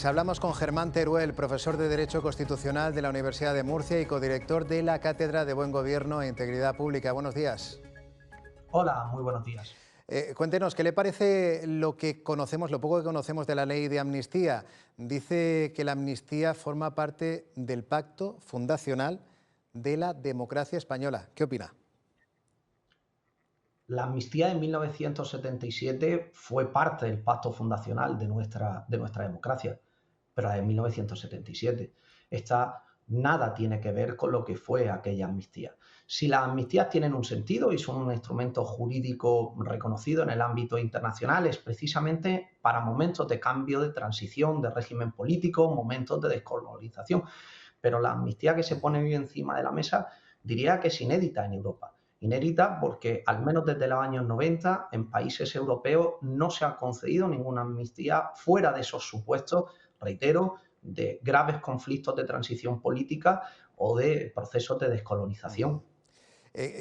Hablamos con Germán Teruel, profesor de Derecho Constitucional de la Universidad de Murcia y codirector de la Cátedra de Buen Gobierno e Integridad Pública. Buenos días. Hola, muy buenos días. Cuéntenos, ¿qué le parece lo que conocemos, lo poco que conocemos de la ley de amnistía? Dice que la amnistía forma parte del pacto fundacional de la democracia española. ¿Qué opina? La amnistía de 1977 fue parte del pacto fundacional de nuestra democracia, pero la de 1977. Esta nada tiene que ver con lo que fue aquella amnistía. Si las amnistías tienen un sentido y son un instrumento jurídico reconocido en el ámbito internacional, es precisamente para momentos de cambio, de transición, de régimen político, momentos de descolonización. Pero la amnistía que se pone hoy encima de la mesa diría que es inédita en Europa. Inédita porque, al menos desde los años 90, en países europeos no se ha concedido ninguna amnistía fuera de esos supuestos, reitero, de graves conflictos de transición política o de procesos de descolonización.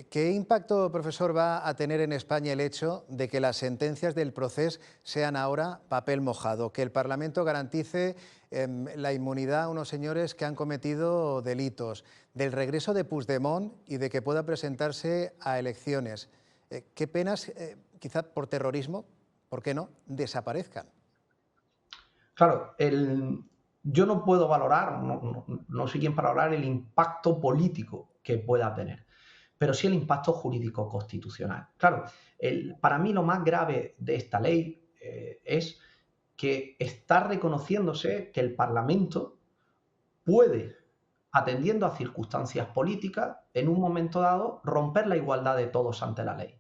¿Qué impacto, profesor, va a tener en España el hecho de que las sentencias del procés sean ahora papel mojado? Que el Parlamento garantice la inmunidad a unos señores que han cometido delitos, del regreso de Puigdemont y de que pueda presentarse a elecciones. ¿Qué penas, quizá por terrorismo, por qué no, desaparezcan? Claro, yo no puedo valorar, no soy quien para valorar el impacto político que pueda tener, pero sí el impacto jurídico constitucional. Claro, para mí lo más grave de esta ley es que está reconociéndose que el Parlamento puede, atendiendo a circunstancias políticas, en un momento dado, romper la igualdad de todos ante la ley.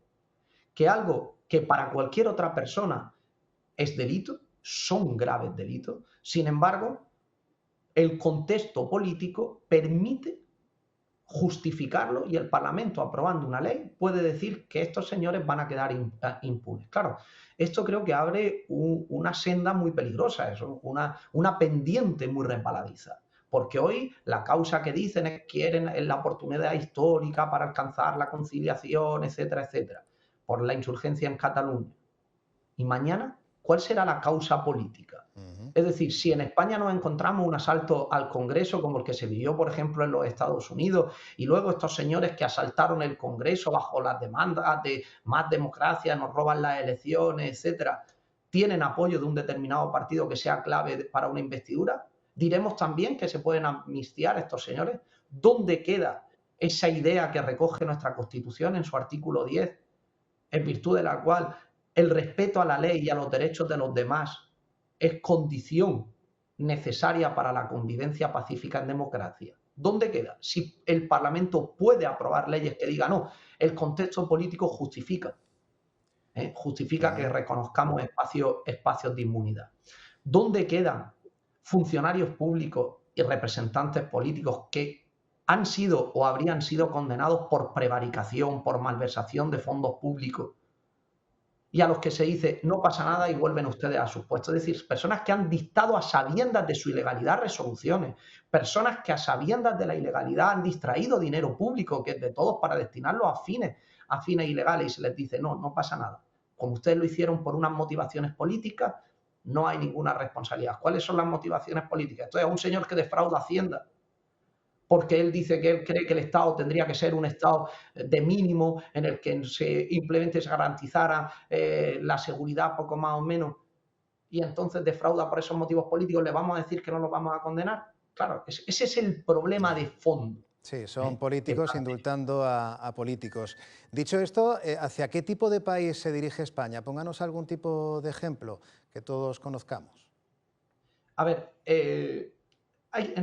Que algo que para cualquier otra persona es delito, son graves delitos, sin embargo, el contexto político permite justificarlo y el Parlamento, aprobando una ley, puede decir que estos señores van a quedar impunes. Claro, esto creo que abre una senda muy peligrosa, una pendiente muy resbaladiza. Porque hoy la causa que dicen es que quieren la oportunidad histórica para alcanzar la conciliación, etcétera, etcétera, por la insurgencia en Cataluña. Y mañana, ¿cuál será la causa política? Es decir, si en España nos encontramos un asalto al Congreso como el que se vivió, por ejemplo, en los Estados Unidos, y luego estos señores que asaltaron el Congreso bajo las demandas de más democracia, nos roban las elecciones, etcétera, tienen apoyo de un determinado partido que sea clave para una investidura, diremos también que se pueden amnistiar a estos señores. ¿Dónde queda esa idea que recoge nuestra Constitución en su artículo 10, en virtud de la cual el respeto a la ley y a los derechos de los demás es condición necesaria para la convivencia pacífica en democracia? ¿Dónde queda? Si el Parlamento puede aprobar leyes que digan, no, el contexto político justifica que reconozcamos espacios de inmunidad. ¿Dónde quedan funcionarios públicos y representantes políticos que han sido o habrían sido condenados por prevaricación, por malversación de fondos públicos, y a los que se dice no pasa nada y vuelven ustedes a sus puestos? Es decir, personas que han dictado a sabiendas de su ilegalidad resoluciones, personas que a sabiendas de la ilegalidad han distraído dinero público, que es de todos, para destinarlo a fines ilegales, y se les dice no pasa nada. Como ustedes lo hicieron por unas motivaciones políticas, no hay ninguna responsabilidad. ¿Cuáles son las motivaciones políticas? Entonces, a un señor que defrauda Hacienda porque él dice que él cree que el Estado tendría que ser un Estado de mínimo en el que simplemente se garantizara la seguridad poco más o menos, y entonces defrauda por esos motivos políticos, ¿le vamos a decir que no lo vamos a condenar? Claro, ese es el problema de fondo. Sí, son Que políticos plantea. indultando a políticos. Dicho esto, ¿hacia qué tipo de país se dirige España? Pónganos algún tipo de ejemplo que todos conozcamos. A ver,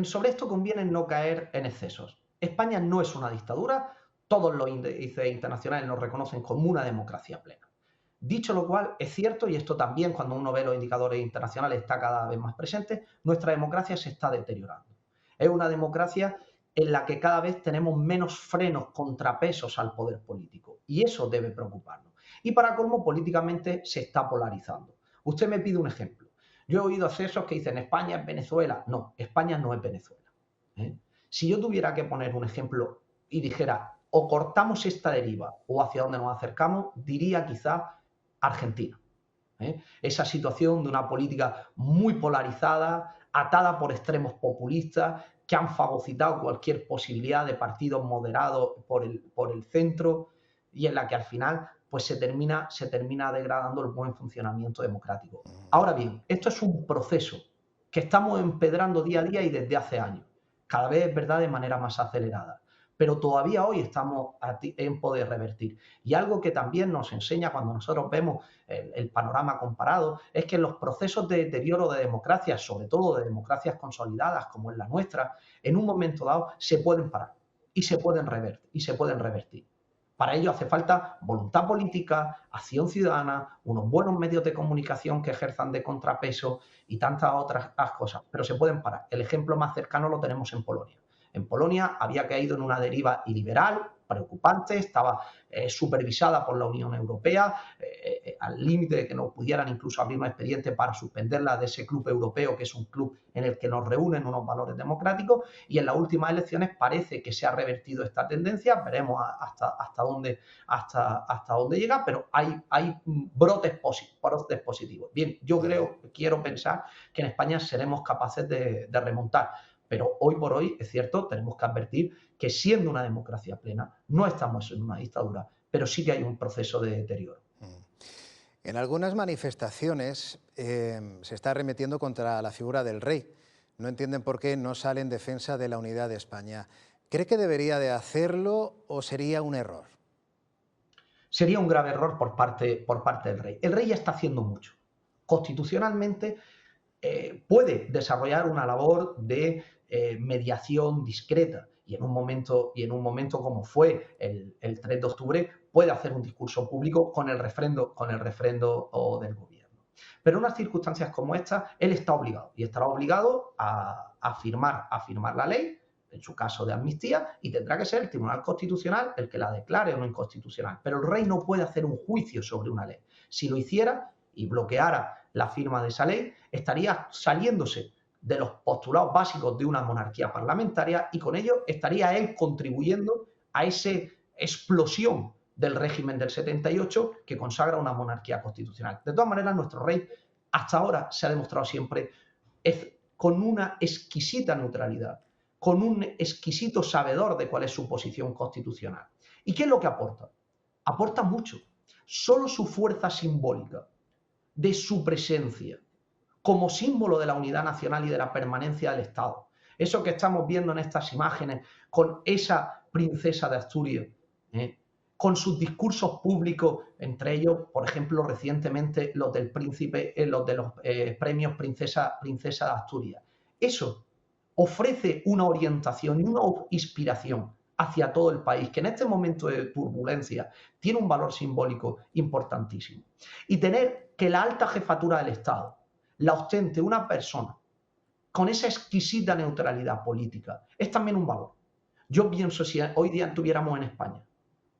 sobre esto conviene no caer en excesos. España no es una dictadura, todos los índices internacionales nos reconocen como una democracia plena. Dicho lo cual, es cierto, y esto también cuando uno ve los indicadores internacionales está cada vez más presente, nuestra democracia se está deteriorando. Es una democracia en la que cada vez tenemos menos frenos, contrapesos al poder político, y eso debe preocuparnos. Y para colmo, políticamente se está polarizando. Usted me pide un ejemplo. Yo he oído excesos que dicen España es Venezuela. No, España no es Venezuela. Si yo tuviera que poner un ejemplo y dijera o cortamos esta deriva o hacia dónde nos acercamos, diría quizá Argentina. Esa situación de una política muy polarizada, atada por extremos populistas, que han fagocitado cualquier posibilidad de partidos moderados por el centro y en la que al final pues se termina degradando el buen funcionamiento democrático. Ahora bien, esto es un proceso que estamos empedrando día a día y desde hace años, cada vez es verdad de manera más acelerada, pero todavía hoy estamos a tiempo de revertir. Y algo que también nos enseña cuando nosotros vemos el panorama comparado es que los procesos de deterioro de democracias, sobre todo de democracias consolidadas como es la nuestra, en un momento dado se pueden parar y se pueden revertir. Para ello hace falta voluntad política, acción ciudadana, unos buenos medios de comunicación que ejerzan de contrapeso y tantas otras cosas, pero se pueden parar. El ejemplo más cercano lo tenemos en Polonia. En Polonia había caído en una deriva iliberal preocupante, estaba supervisada por la Unión Europea, al límite de que no pudieran incluso abrir un expediente para suspenderla de ese club europeo, que es un club en el que nos reúnen unos valores democráticos, y en las últimas elecciones parece que se ha revertido esta tendencia, veremos hasta dónde llega, pero hay brotes positivos. Bien, yo quiero pensar que en España seremos capaces de remontar. Pero hoy por hoy, es cierto, tenemos que advertir que siendo una democracia plena, no estamos en una dictadura, pero sí que hay un proceso de deterioro. En algunas manifestaciones se está arremetiendo contra la figura del rey. No entienden por qué no sale en defensa de la unidad de España. ¿Cree que debería de hacerlo o sería un error? Sería un grave error por parte del rey. El rey ya está haciendo mucho. Constitucionalmente puede desarrollar una labor de mediación discreta y en un momento como fue el 3 de octubre puede hacer un discurso público con el refrendo del gobierno. Pero en unas circunstancias como esta, él está obligado y estará obligado a firmar la ley, en su caso de amnistía, y tendrá que ser el Tribunal Constitucional el que la declare o no inconstitucional. Pero el rey no puede hacer un juicio sobre una ley. Si lo hiciera y bloqueara la firma de esa ley, estaría saliéndose de los postulados básicos de una monarquía parlamentaria y con ello estaría él contribuyendo a esa explosión del régimen del 78 que consagra una monarquía constitucional. De todas maneras, nuestro rey hasta ahora se ha demostrado siempre con una exquisita neutralidad, con un exquisito sabedor de cuál es su posición constitucional. ¿Y qué es lo que aporta? Aporta mucho. Solo su fuerza simbólica de su presencia como símbolo de la unidad nacional y de la permanencia del Estado. Eso que estamos viendo en estas imágenes con esa princesa de Asturias, con sus discursos públicos, entre ellos, por ejemplo, recientemente los del príncipe, los de los premios Princesa de Asturias. Eso ofrece una orientación y una inspiración hacia todo el país, que en este momento de turbulencia tiene un valor simbólico importantísimo. Y tener que la alta jefatura del Estado la ostente una persona con esa exquisita neutralidad política es también un valor. Yo pienso, si hoy día tuviéramos en España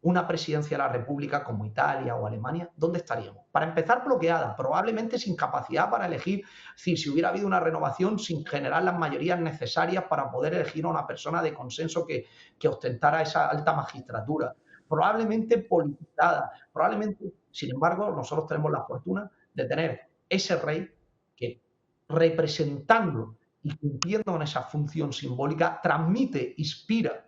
una presidencia de la República como Italia o Alemania, ¿dónde estaríamos? Para empezar, bloqueada, probablemente sin capacidad para elegir, es decir, si hubiera habido una renovación sin generar las mayorías necesarias para poder elegir a una persona de consenso que ostentara esa alta magistratura, probablemente politizada, probablemente, sin embargo, nosotros tenemos la fortuna de tener ese rey que, representando y cumpliendo con esa función simbólica, transmite, inspira,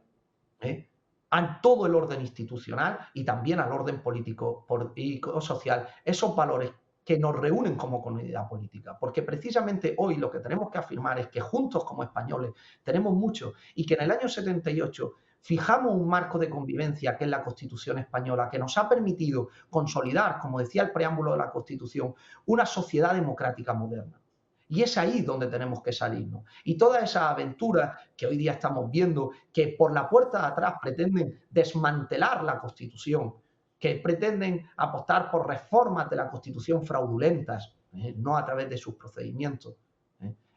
a todo el orden institucional y también al orden político y social, esos valores que nos reúnen como comunidad política, porque precisamente hoy lo que tenemos que afirmar es que juntos como españoles tenemos mucho y que en el año 78 fijamos un marco de convivencia que es la Constitución española, que nos ha permitido consolidar, como decía el preámbulo de la Constitución, una sociedad democrática moderna. Y es ahí donde tenemos que salirnos. Y todas esas aventuras que hoy día estamos viendo, que por la puerta de atrás pretenden desmantelar la Constitución, que pretenden apostar por reformas de la Constitución fraudulentas, no a través de sus procedimientos.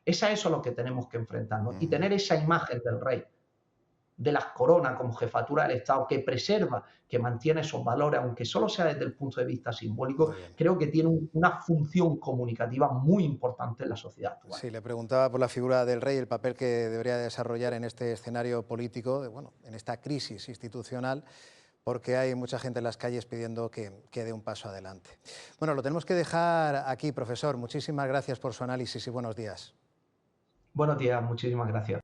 Es a eso a lo que tenemos que enfrentarnos. Y tener esa imagen del rey, de las coronas como jefatura del Estado, que preserva, que mantiene esos valores, aunque solo sea desde el punto de vista simbólico, creo que tiene una función comunicativa muy importante en la sociedad actual. Sí, le preguntaba por la figura del rey, el papel que debería desarrollar en este escenario político, bueno, en esta crisis institucional, porque hay mucha gente en las calles pidiendo que dé un paso adelante. Bueno, lo tenemos que dejar aquí, profesor. Muchísimas gracias por su análisis y buenos días. Buenos días, muchísimas gracias.